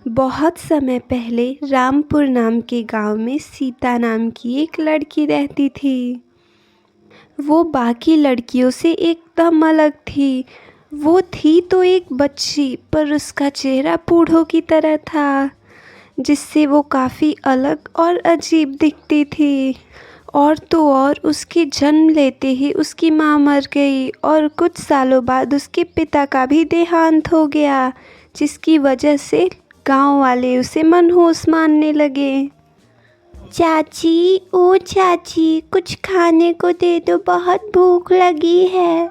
बहुत समय पहले रामपुर नाम के गांव में सीता नाम की एक लड़की रहती थी। वो बाकी लड़कियों से एकदम अलग थी। वो थी तो एक बच्ची, पर उसका चेहरा बूढ़ों की तरह था, जिससे वो काफ़ी अलग और अजीब दिखती थी। और तो और उसके जन्म लेते ही उसकी माँ मर गई और कुछ सालों बाद उसके पिता का भी देहांत हो गया, जिसकी वजह से गांव वाले उसे मनहूस मानने लगे। चाची, ओ चाची, कुछ खाने को दे दो, बहुत भूख लगी है।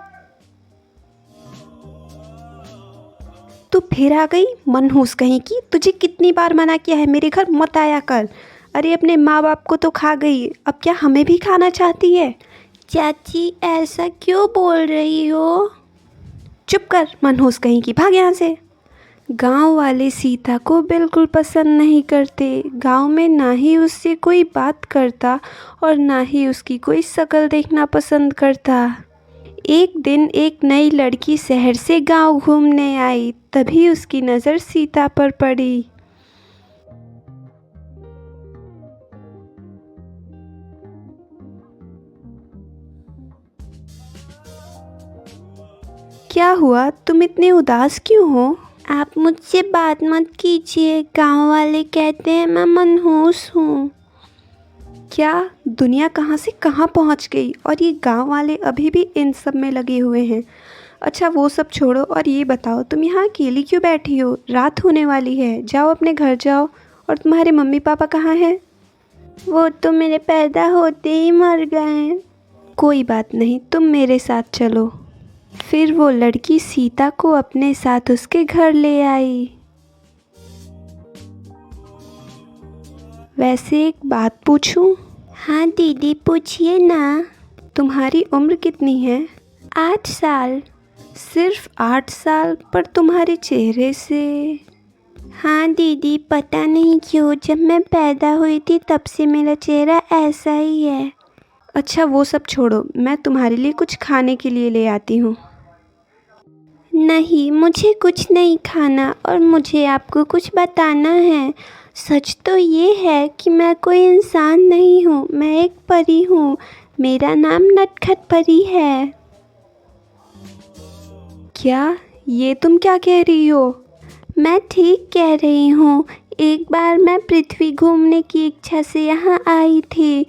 तू फिर आ गई मनहूस कहीं की। तुझे कितनी बार मना किया है मेरे घर मत आया कर। अरे अपने माँ बाप को तो खा गई, अब क्या हमें भी खाना चाहती है? चाची ऐसा क्यों बोल रही हो? चुप कर मनहूस कहीं की, भाग यहाँ से। गांव वाले सीता को बिल्कुल पसंद नहीं करते। गांव में ना ही उससे कोई बात करता और ना ही उसकी कोई शक्ल देखना पसंद करता। एक दिन एक नई लड़की शहर से गांव घूमने आई, तभी उसकी नज़र सीता पर पड़ी। क्या हुआ, तुम इतने उदास क्यों हो? आप मुझसे बात मत कीजिए, गांव वाले कहते हैं मैं मनहूस हूँ। क्या दुनिया कहाँ से कहाँ पहुँच गई और ये गांव वाले अभी भी इन सब में लगे हुए हैं। अच्छा वो सब छोड़ो और ये बताओ, तुम यहाँ अकेली क्यों बैठी हो? रात होने वाली है, जाओ अपने घर जाओ। और तुम्हारे मम्मी पापा कहाँ हैं? वो तो मेरे पैदा होते ही मर गए। कोई बात नहीं, तुम मेरे साथ चलो। फिर वो लड़की सीता को अपने साथ उसके घर ले आई। वैसे एक बात पूछूं? हाँ दीदी पूछिए ना। तुम्हारी उम्र कितनी है? 8 साल। सिर्फ 8 साल, पर तुम्हारे चेहरे से। हाँ दीदी, पता नहीं क्यों जब मैं पैदा हुई थी तब से मेरा चेहरा ऐसा ही है। अच्छा वो सब छोड़ो, मैं तुम्हारे लिए कुछ खाने के लिए ले आती हूँ। नहीं, मुझे कुछ नहीं खाना और मुझे आपको कुछ बताना है। सच तो ये है कि मैं कोई इंसान नहीं हूँ, मैं एक परी हूँ। मेरा नाम नटखट परी है। क्या? ये तुम क्या कह रही हो? मैं ठीक कह रही हूँ। एक बार मैं पृथ्वी घूमने की इच्छा से यहाँ आई थी।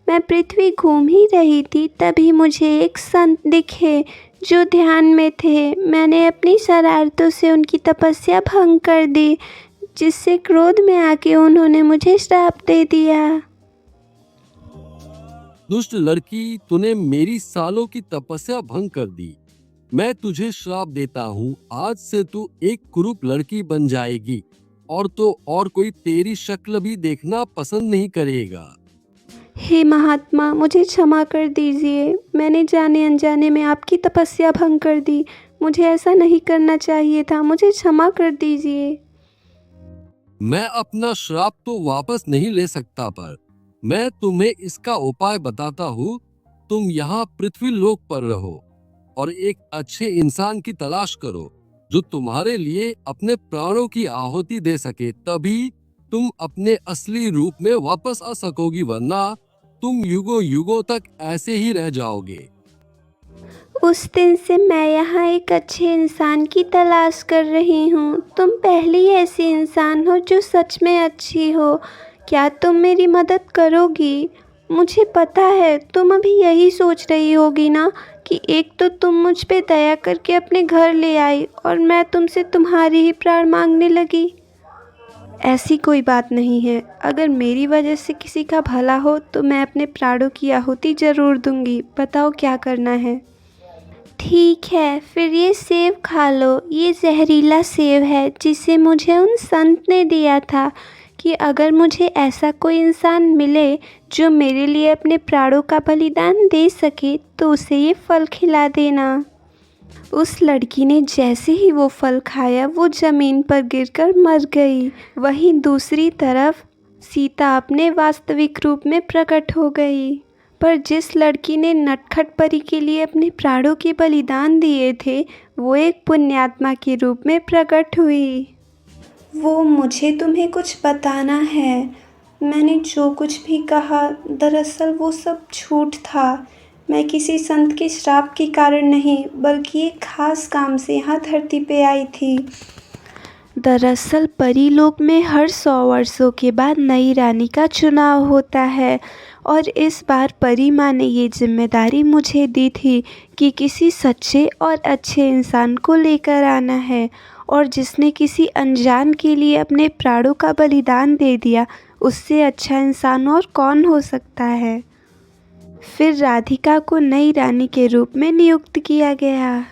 मैं पृथ्वी घूम ही रही थी, तभी मुझे एक संत दिखे जो ध्यान में थे। मैंने अपनी शरारतों से उनकी तपस्या भंग कर दी, जिससे क्रोध में आके उन्होंने मुझे श्राप दे दिया। दुष्ट लड़की, तूने मेरी सालों की तपस्या भंग कर दी। मैं तुझे श्राप देता हूँ, आज से तू एक कुरूप लड़की बन जाएगी और तो और कोई तेरी शक्ल भी देखना पसंद नहीं करेगा। हे महात्मा, मुझे क्षमा कर दीजिए। मैंने जाने अनजाने में आपकी तपस्या भंग कर दी। मुझे ऐसा नहीं करना चाहिए था, मुझे क्षमा कर दीजिए। मैं अपना श्राप तो वापस नहीं ले सकता, पर मैं तुम्हें इसका उपाय बताता हूँ। तुम यहाँ पृथ्वी लोक पर रहो और एक अच्छे इंसान की तलाश करो जो तुम्हारे लिए अपने प्राणों की आहुति दे सके, तभी तुम अपने असली रूप में वापस आ सकोगी, वरना तुम युगों युगों तक ऐसे ही रह जाओगे। उस दिन से मैं यहाँ एक अच्छे इंसान की तलाश कर रही हूँ। तुम पहली ऐसी इंसान हो जो सच में अच्छी हो। क्या तुम मेरी मदद करोगी? मुझे पता है तुम अभी यही सोच रही होगी ना कि एक तो तुम मुझ पे दया करके अपने घर ले आई और मैं तुमसे तुम्हारी ही प्राण मांगने लगी। ऐसी कोई बात नहीं है। अगर मेरी वजह से किसी का भला हो तो मैं अपने प्राणों की आहुति ज़रूर दूंगी। बताओ क्या करना है? ठीक है, फिर ये सेब खा लो। ये जहरीला सेब है जिसे मुझे उन संत ने दिया था कि अगर मुझे ऐसा कोई इंसान मिले जो मेरे लिए अपने प्राणों का बलिदान दे सके तो उसे ये फल खिला देना। उस लड़की ने जैसे ही वो फल खाया वो ज़मीन पर गिरकर मर गई। वहीं दूसरी तरफ सीता अपने वास्तविक रूप में प्रकट हो गई। पर जिस लड़की ने नटखट परी के लिए अपने प्राणों के बलिदान दिए थे, वो एक पुण्यात्मा के रूप में प्रकट हुई। वो मुझे तुम्हें कुछ बताना है। मैंने जो कुछ भी कहा दरअसल वो सब झूठ था। मैं किसी संत के श्राप के कारण नहीं बल्कि एक खास काम से यहाँ धरती पे आई थी। दरअसल परीलोक में हर 100 वर्षों के बाद नई रानी का चुनाव होता है और इस बार परी माँ ने ये जिम्मेदारी मुझे दी थी कि किसी सच्चे और अच्छे इंसान को लेकर आना है, और जिसने किसी अनजान के लिए अपने प्राणों का बलिदान दे दिया उससे अच्छा इंसान और कौन हो सकता है। फिर राधिका को नई रानी के रूप में नियुक्त किया गया।